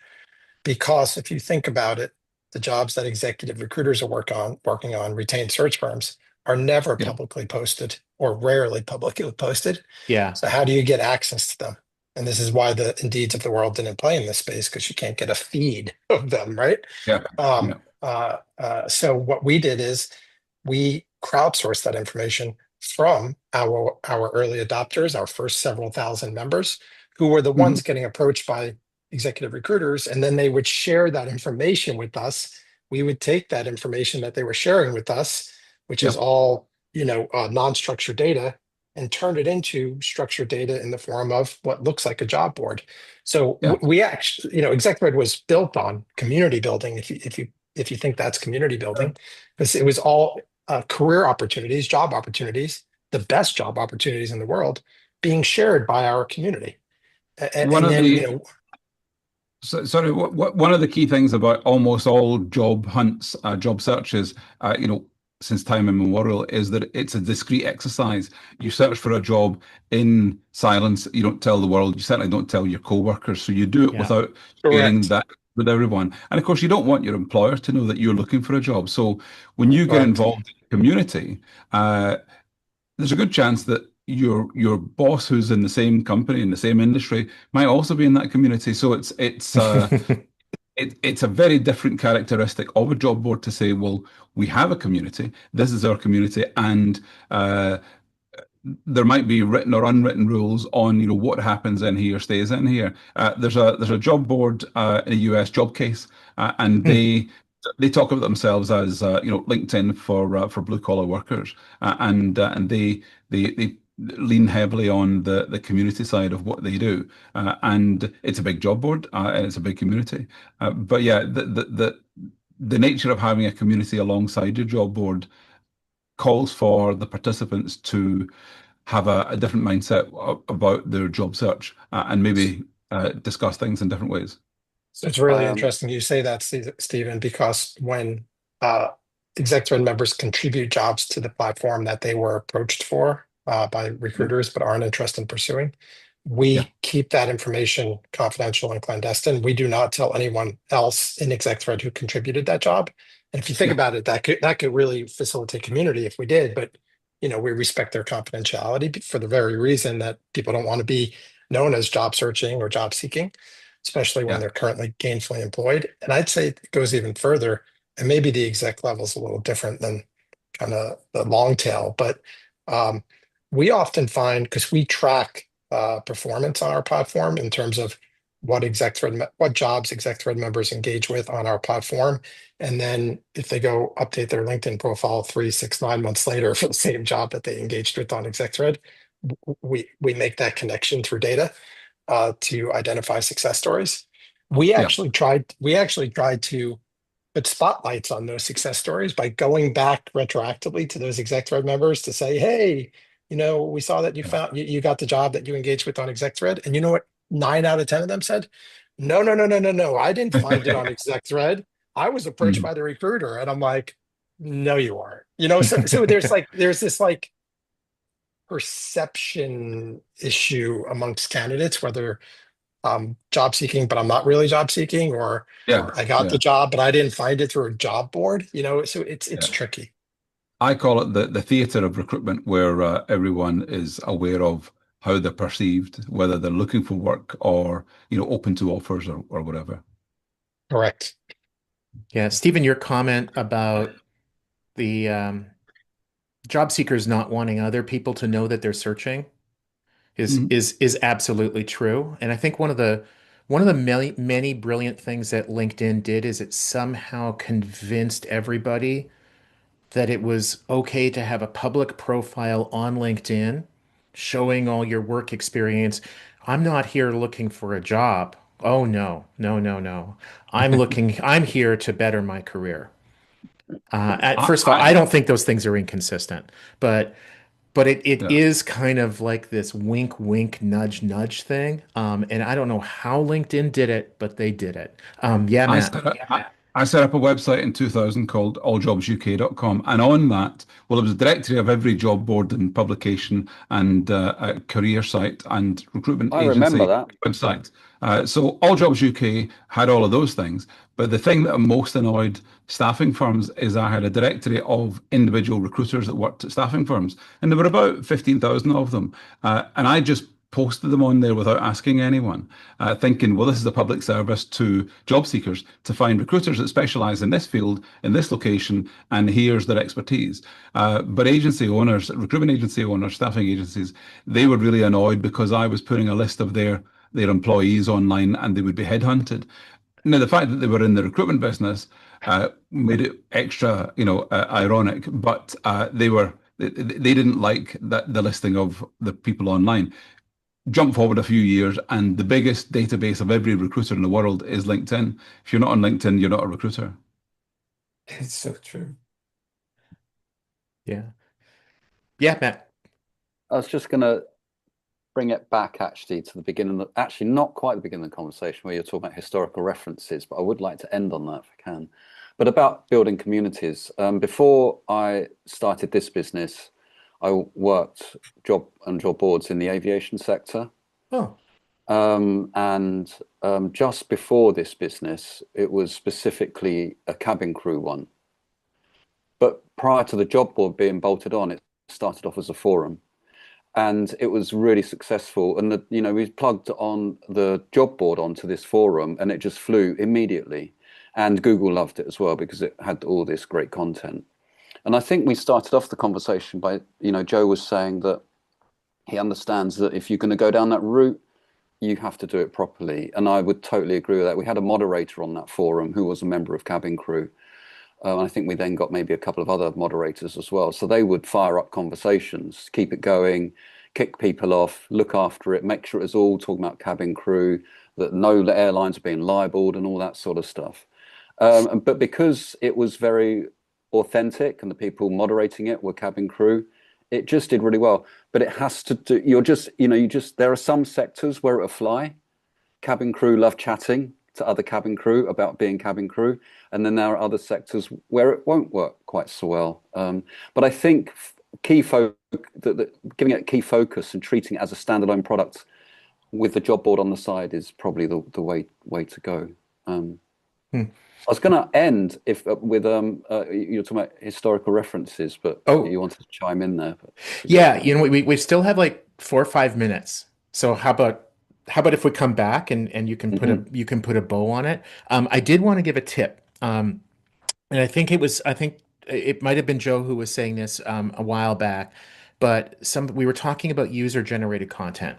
Because if you think about it, the jobs that executive recruiters are working on retained search firms are never yeah, publicly posted or rarely publicly posted. Yeah. So how do you get access to them? And this is why the Indeeds of the world didn't play in this space, because you can't get a feed of them, right? yeah, yeah, So what we did is we crowdsourced that information from our early adopters, our first several thousand members, who were the hmm, ones getting approached by executive recruiters, and then they would share that information with us. We would take that information that they were sharing with us, which is yeah, all non-structured data, and turn it into structured data in the form of what looks like a job board. So Yeah. we actually, ExecThread was built on community building. If you think that's community building, because it was all career opportunities, job opportunities, the best job opportunities in the world being shared by our community. One And of then, the sorry, one of the key things about almost all job hunts, job searches, since time immemorial, is that it's a discrete exercise. You search for a job in silence. You don't tell the world. You certainly don't tell your coworkers. So you do it Yeah. without sharing correct. that with everyone. And of course, you don't want your employer to know that you're looking for a job. So when you get Correct. involved in the community, there's a good chance that your boss, who's in the same company in the same industry, might also be in that community. So it's a very different characteristic of a job board to say, well, we have a community. This is our community, and there might be written or unwritten rules on what happens in here stays in here. There's a job board in the US, Job Case, and they talk about themselves as LinkedIn for blue collar workers, and they lean heavily on the community side of what they do, and it's a big job board and it's a big community. But yeah, the nature of having a community alongside your job board calls for the participants to have a different mindset about their job search, and maybe discuss things in different ways. So it's really interesting you say that, Stephen, because when ExecThread members contribute jobs to the platform that they were approached for by recruiters but aren't interested in pursuing, we keep that information confidential and clandestine. We do not tell anyone else in ExecThread who contributed that job. And if you think about it, that could really facilitate community if we did. But we respect their confidentiality for the very reason that people don't want to be known as job searching or job seeking, especially when they're currently gainfully employed. And I'd say it goes even further, and maybe the exec level is a little different than kind of the long tail, but we often find, because we track performance on our platform in terms of what jobs ExecThread members engage with on our platform. And then if they go update their LinkedIn profile 3, 6, 9 months later for the same job that they engaged with on ExecThread, we make that connection through data to identify success stories. We actually tried to put spotlights on those success stories by going back retroactively to those ExecThread members to say, hey, we saw that you got the job that you engaged with on ExecThread. And you know what? 9 out of 10 of them said, no, no, no, no, no, no. I didn't find it on ExecThread. I was approached by the recruiter. And I'm like, no, you aren't. So there's this perception issue amongst candidates, whether I'm job seeking, but I'm not really job seeking, or I got the job, but I didn't find it through a job board, so it's tricky. I call it the theater of recruitment, where everyone is aware of how they're perceived, whether they're looking for work or open to offers or whatever. Correct. Yeah, Stephen, your comment about the job seekers not wanting other people to know that they're searching is absolutely true. And I think one of the many brilliant things that LinkedIn did is it somehow convinced everybody that it was okay to have a public profile on LinkedIn showing all your work experience. I'm not here looking for a job. Oh no, no, no, no. I'm here to better my career. First of all, I don't think those things are inconsistent, but it is kind of like this wink, wink, nudge, nudge thing. And I don't know how LinkedIn did it, but they did it. Matt. I set up a website in 2000 called alljobsuk.com, and on that, well, it was a directory of every job board and publication and a career site and recruitment agency website. So All Jobs UK had all of those things, but the thing that most annoyed staffing firms is I had a directory of individual recruiters that worked at staffing firms, and there were about 15,000 of them, and I just posted them on there without asking anyone, thinking, well, this is a public service to job seekers to find recruiters that specialize in this field, in this location, and here's their expertise. But agency owners, recruitment agency owners, staffing agencies, they were really annoyed because I was putting a list of their employees online and they would be headhunted. Now, the fact that they were in the recruitment business made it extra, ironic, but they were They didn't like the listing of the people online. Jump forward a few years, and the biggest database of every recruiter in the world is LinkedIn. If you're not on LinkedIn, you're not a recruiter. It's so true. Yeah. Yeah, Matt. I was just going to bring it back actually to the beginning, actually not quite the beginning of the conversation where you're talking about historical references, but I would like to end on that if I can. But about building communities. Before I started this business, I worked job boards in the aviation sector. Oh, And just before this business, it was specifically a cabin crew one. But prior to the job board being bolted on, it started off as a forum. And it was really successful. And we plugged on the job board onto this forum, and it just flew immediately. And Google loved it as well because it had all this great content. And I think we started off the conversation by, Joe was saying that he understands that if you're going to go down that route, you have to do it properly. And I would totally agree with that. We had a moderator on that forum who was a member of cabin crew. I think we then got maybe a couple of other moderators as well. So they would fire up conversations, keep it going, kick people off, look after it, make sure it was all talking about cabin crew, that no airlines are being libeled and all that sort of stuff. But because it was very authentic and the people moderating it were cabin crew, it just did really well. But it has to do, there are some sectors where it'll fly. Cabin crew love chatting to other cabin crew about being cabin crew. And then there are other sectors where it won't work quite so well. But I think giving it key focus and treating it as a standalone product with the job board on the side is probably the way to go. I was going to end with you're talking about historical references, but you wanted to chime in there. Yeah, we still have like 4 or 5 minutes. So how about if we come back and you can put a bow on it. I did want to give a tip. And I think it might have been Joe who was saying this a while back, but we were talking about user generated content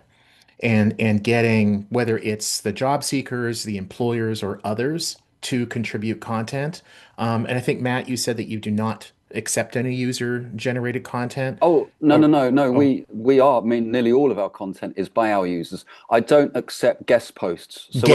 and getting whether it's the job seekers, the employers, or others to contribute content. And I think Matt, you said that you do not accept any user generated content. Oh, no. We are. I mean, nearly all of our content is by our users. I don't accept guest posts. So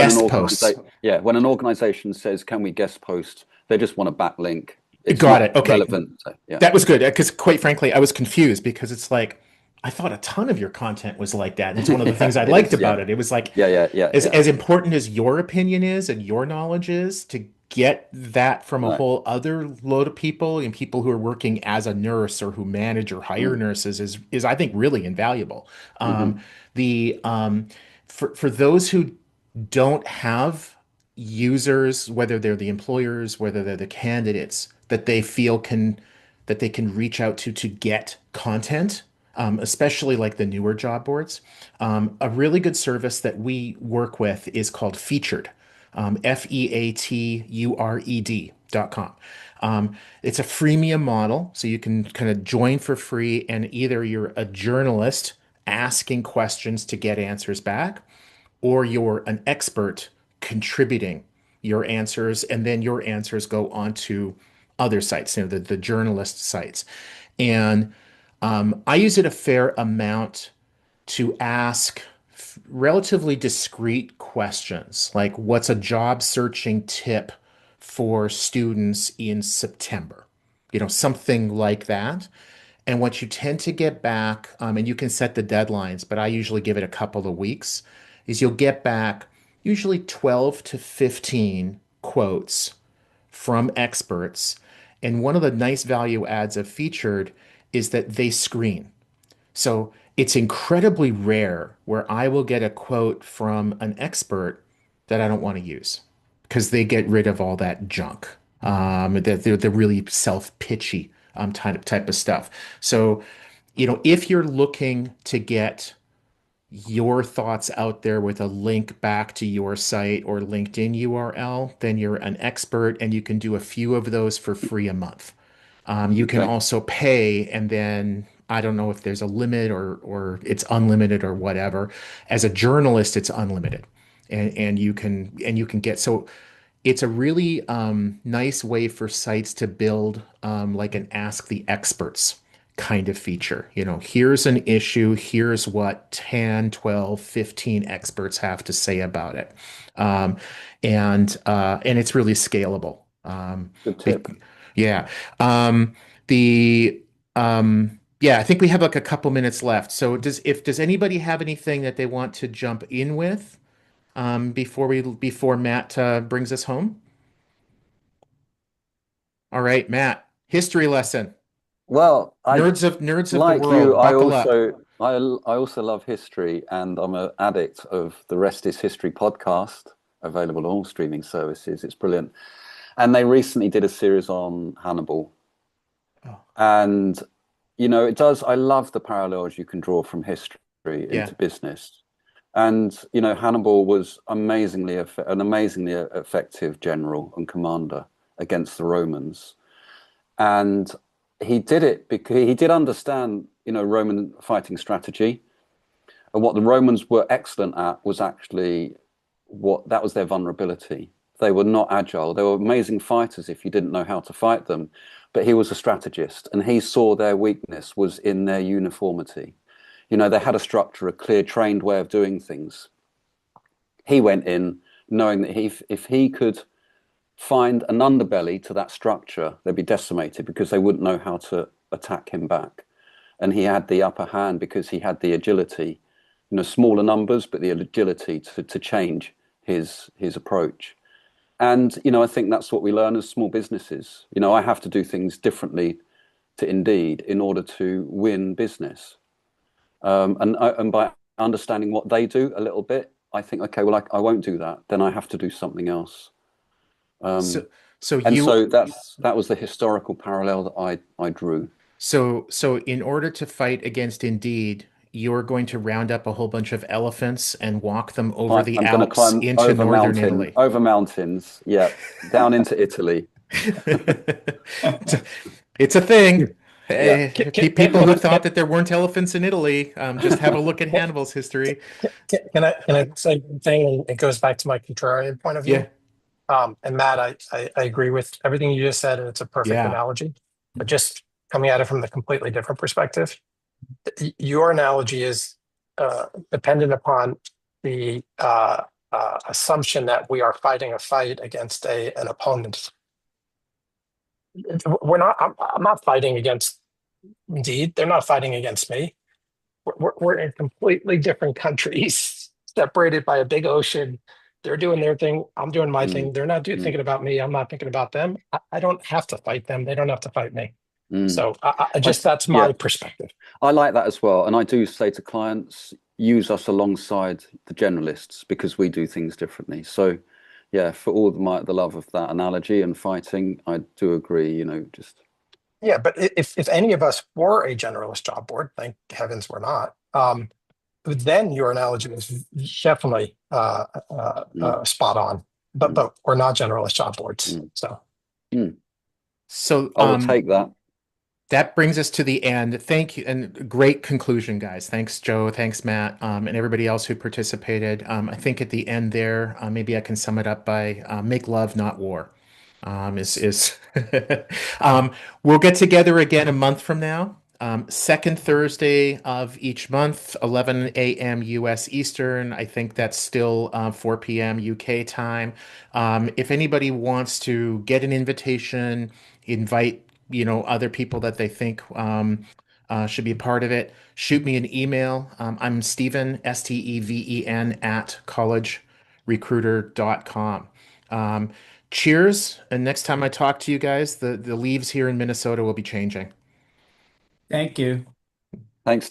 when an organization says, "Can we guest post?" They just want a backlink. It's Got it. Okay. Relevant. So, yeah. That was good because quite frankly, I was confused because it's like I thought a ton of your content was like that. And it's one of the things I liked about it. It was like as important as your opinion is and your knowledge is to get that from a whole other load of people and people who are working as a nurse or who manage or hire nurses is I think really invaluable. For those who don't have users, whether they're the employers, whether they're the candidates, that they feel that they can reach out to get content, especially like the newer job boards. A really good service that we work with is called Featured, FEATURED.com. It's a freemium model, so you can kind of join for free, and either you're a journalist asking questions to get answers back, or you're an expert contributing your answers, and then your answers go onto other sites, the journalist sites. And I use it a fair amount to ask relatively discrete questions, like what's a job searching tip for students in September? Something like that. And what you tend to get back, and you can set the deadlines, but I usually give it a couple of weeks, is you'll get back usually 12 to 15 quotes from experts. And one of the nice value adds of Featured is that they screen. So it's incredibly rare where I will get a quote from an expert that I don't want to use because they get rid of all that junk. They're really self-pitchy type of stuff. So, if you're looking to get your thoughts out there with a link back to your site or LinkedIn URL, then you're an expert and you can do a few of those for free a month. You can also pay, and then I don't know if there's a limit or it's unlimited or whatever. As a journalist, it's unlimited, and you can get so. It's a really nice way for sites to build like an Ask the Experts kind of feature. Here's an issue, here's what 10, 12, 15 experts have to say about it. Um, and it's really scalable. Good Be- tip. yeah. Yeah, I think we have like a couple minutes left. So does anybody have anything that they want to jump in with before Matt brings us home? All right, Matt, history lesson. Well, I Nerds of the like you. world, buckle up. I also love history, and I'm an addict of the Rest is History podcast, available on all streaming services. It's brilliant. And they recently did a series on Hannibal. Oh, And, it does, I love the parallels you can draw from history yeah. into business. And, Hannibal was an amazingly effective general and commander against the Romans. And he did it because he did understand, Roman fighting strategy. And what the Romans were excellent at was actually that was their vulnerability. They were not agile. They were amazing fighters if you didn't know how to fight them. But he was a strategist, and he saw their weakness was in their uniformity. They had a structure, a clear, trained way of doing things. He went in knowing that if he could find an underbelly to that structure, they'd be decimated because they wouldn't know how to attack him back. And he had the upper hand because he had the agility, smaller numbers, but the agility to change his approach. And, I think that's what we learn as small businesses. I have to do things differently to Indeed in order to win business. And by understanding what they do a little bit, I think, okay, well, I won't do that. Then I have to do something else. So so And you so that was the historical parallel that I drew. so in order to fight against Indeed, you're going to round up a whole bunch of elephants and walk them over the I'm going to Alps climb into northern Italy. over mountains, yeah, down into Italy. It's a thing. Yeah. People who thought that there weren't elephants in Italy, just have a look at Hannibal's history. Can I say one thing? And it goes back to my contrarian point of Yeah, view. And Matt, I agree with everything you just said, and it's a perfect yeah. analogy. But just coming at it from the completely different perspective, your analogy is dependent upon the assumption that we are fighting a fight against an opponent. We're not. I'm not fighting against Indeed. They're not fighting against me. We're in completely different countries, separated by a big ocean. They're doing their thing. I'm doing my Mm, thing. They're not mm, thinking about me. I'm not thinking about them. I don't have to fight them. They don't have to fight me. mm. So that's Yeah, my perspective. I like that as well. And I do say to clients, use us alongside the generalists because we do things differently. So, yeah, for all the love of that analogy and fighting, I do agree. Just Yeah, but if any of us were a generalist job board, thank heavens we're not. Then your analogy is definitely mm, spot on. But mm, we're not generalist job boards. mm, So mm. So I will take that. that brings us to the end. Thank you, and great conclusion, guys. Thanks, Joe. Thanks, Matt, and everybody else who participated. I think at the end there, maybe I can sum it up by make love, not war. Is we'll get together again a month from now. Second Thursday of each month, 11 a.m. US Eastern. I think that's still 4 p.m. UK time. If anybody wants to get an invitation, invite other people that they think should be a part of it, shoot me an email. I'm Steven, Steven at collegerecruiter.com. Cheers, and next time I talk to you guys, the leaves here in Minnesota will be changing. Thank you. Thanks.